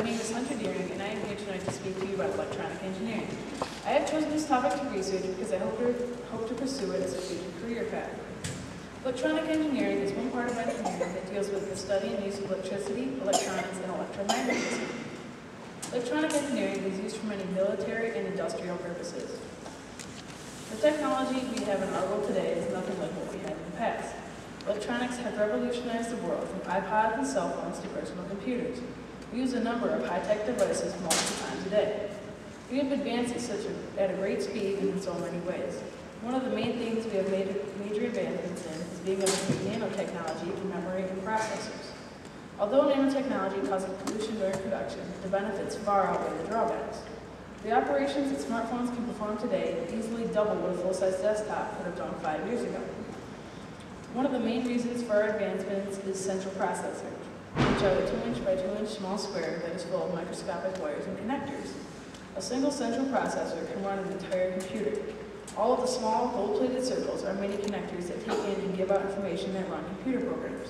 My name is Hunter Deering, and I am here tonight to speak to you about electronic engineering. I have chosen this topic to research because I hope to pursue it as a future career path. Electronic engineering is one part of engineering that deals with the study and use of electricity, electronics, and electromagnetism. Electronic engineering is used for many military and industrial purposes. The technology we have in our world today is nothing like what we had in the past. Electronics have revolutionized the world, from iPods and cell phones to personal computers. We use a number of high-tech devices multiple times a day. We have advances at a great speed and in so many ways. One of the main things we have made major advancements in is being able to make nanotechnology for memory and processors. Although nanotechnology causes pollution during production, the benefits far outweigh the drawbacks. The operations that smartphones can perform today easily double what a full-size desktop could have done 5 years ago. One of the main reasons for our advancements is central processors, which are the 2-inch by 2-inch small square that is full of microscopic wires and connectors. A single central processor can run an entire computer. All of the small gold-plated circles are mini connectors that take in and give out information that run computer programs.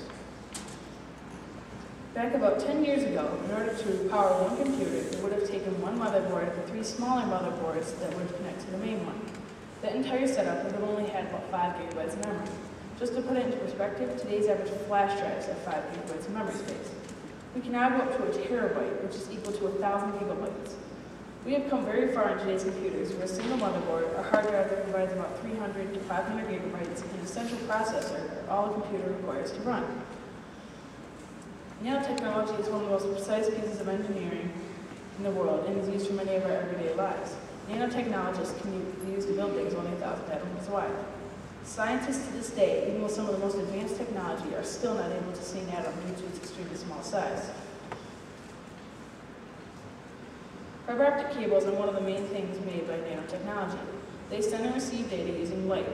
Back about 10 years ago, in order to power one computer, it would have taken one motherboard and 3 smaller motherboards that would connect to the main one. That entire setup would have only had about 5 gigabytes of memory. Just to put it into perspective, today's average flash drives have 5 gigabytes of memory space. We can now go up to a terabyte, which is equal to 1,000 gigabytes. We have come very far in today's computers, where a single motherboard, a hard drive that provides about 300 to 500 gigabytes, and a central processor are all a computer requires to run. Nanotechnology is one of the most precise pieces of engineering in the world and is used for many of our everyday lives. Nanotechnologists can be used to build things only 1,000 atoms wide. Scientists to this day, even with some of the most advanced technology, are still not able to see an atom due to its extremely small size. Fiber optic cables are one of the main things made by nanotechnology. They send and receive data using light.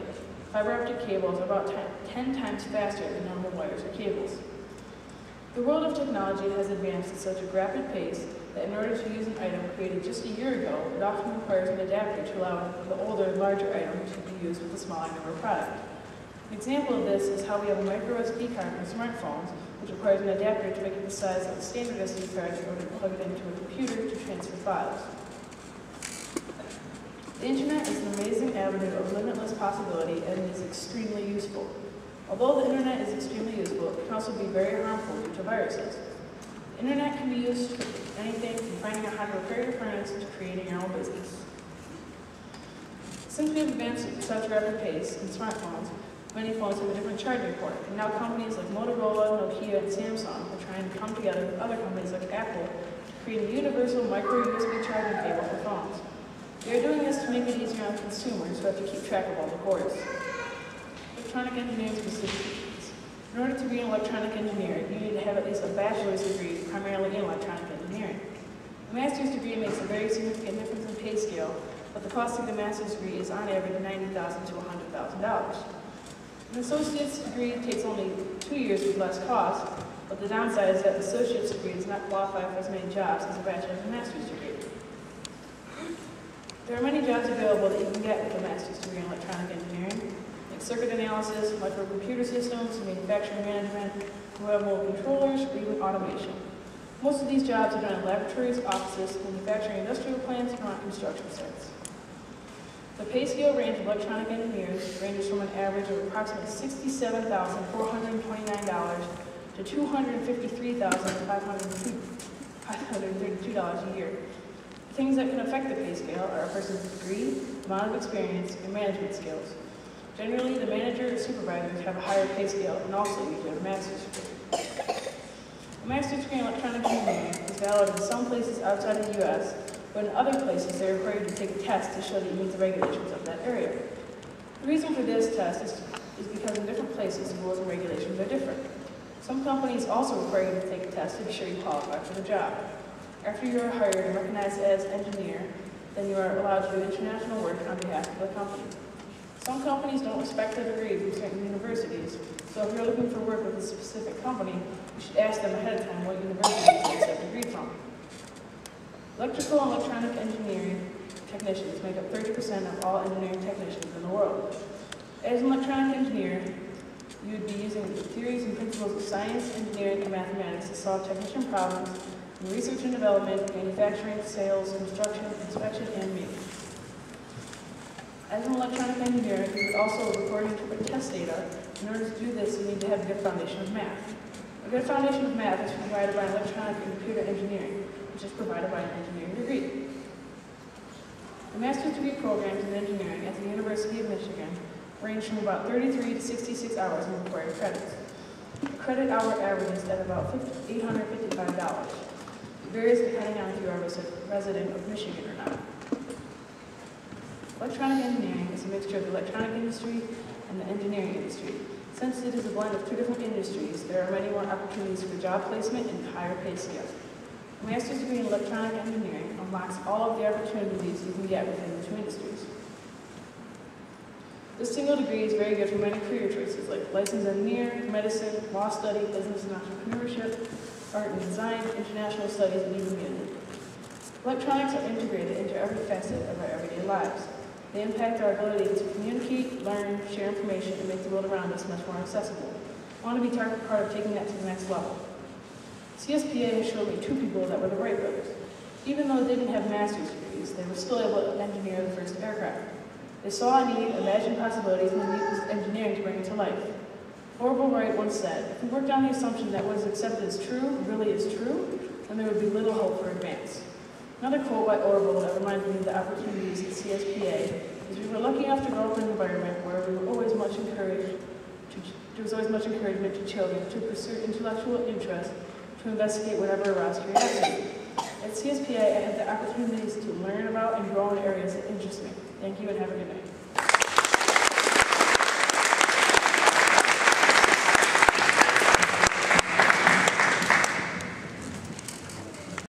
Fiber optic cables are about 10 times faster than normal wires or cables. The world of technology has advanced at such a rapid pace that in order to use an item created just a year ago, it often requires an adapter to allow the older, larger item to be used with a smaller number product. An example of this is how we have a micro SD card in smartphones, which requires an adapter to make it the size of a standard SD card in order to plug it into a computer to transfer files. The internet is an amazing avenue of limitless possibility and is extremely useful. Although the internet is extremely useful, it can also be very harmful due to viruses. The internet can be used for anything from finding out how to repair your furnace to creating your own business. Since we have advanced at such rapid pace in smartphones, many phones have a different charging port, and now companies like Motorola, Nokia, and Samsung are trying to come together with other companies like Apple to create a universal micro USB charging cable for phones. They are doing this to make it easier on consumers who have to keep track of all the ports. Electronic engineering specifications. In order to be an electronic engineer, you need to have at least a bachelor's degree, primarily in electronic engineering. A master's degree makes a very significant difference in pay scale, but the cost of the master's degree is on average $90,000 to $100,000. An associate's degree takes only 2 years with less cost, but the downside is that the associate's degree does not qualify for as many jobs as a bachelor's and master's degree. There are many jobs available that you can get with a master's degree in electronic engineering, like circuit analysis, microcomputer systems, manufacturing management, programmable controllers, or even automation. Most of these jobs are done in laboratories, offices, manufacturing industrial plants, and on construction sites. The pay scale range of electronic engineers ranges from an average of approximately $67,429 to $253,532 a year. Things that can affect the pay scale are a person's degree, amount of experience, and management skills. Generally, the manager or supervisors have a higher pay scale and also usually have a master's degree. A master's degree in electronic engineering is valid in some places outside of the U.S., but in other places they require you to take a test to show that you meet the regulations of that area. The reason for this test is because in different places the rules and regulations are different. Some companies also require you to take a test to be sure you qualify for the job. After you are hired and recognized as engineer, then you are allowed to do international work on behalf of the company. Some companies don't respect the degree from certain universities, so if you're looking for work with a specific company, you should ask them ahead of time what university you take that degree from. Electrical and electronic engineering technicians make up 30% of all engineering technicians in the world. As an electronic engineer, you would be using the theories and principles of science, engineering, and mathematics to solve technician problems in research and development, manufacturing, sales, construction, inspection, and maintenance. As an electronic engineer, you would also record and interpret test data. In order to do this, you need to have a good foundation of math. A good foundation of math is provided by electronic and computer engineering, which is provided by an engineering degree. The master's degree programs in engineering at the University of Michigan range from about 33 to 66 hours in required credits. The credit hour averages at about $855. It varies depending on if you are a resident of Michigan or not. Electronic engineering is a mixture of the electronic industry and the engineering industry. Since it is a blend of two different industries, there are many more opportunities for job placement and higher pay scale. A master's degree in electronic engineering unlocks all of the opportunities you can get within the two industries. This single degree is very good for many career choices like licensed engineer, medicine, law study, business and entrepreneurship, art and design, international studies, and even music. Electronics are integrated into every facet of our everyday lives. They impact our ability to communicate, learn, share information, and make the world around us much more accessible. I want to be part of taking that to the next level. CSPA has showed me two people that were the Wright brothers. Even though they didn't have master's degrees, they were still able to engineer the first aircraft. They saw a need, imagined possibilities, and then used engineering to bring it to life. Orville Wright once said, "If we worked on the assumption that what is accepted as true really is true, then there would be little hope for advance." Another quote by Orville that reminds me of the opportunities at CSPA is, "We were lucky enough to grow up in an environment where there was always much encouragement to children to pursue intellectual interest, to investigate whatever aroused curiosity. At CSPA, I had the opportunities to learn about and grow in areas that interest me. Thank you and have a good night."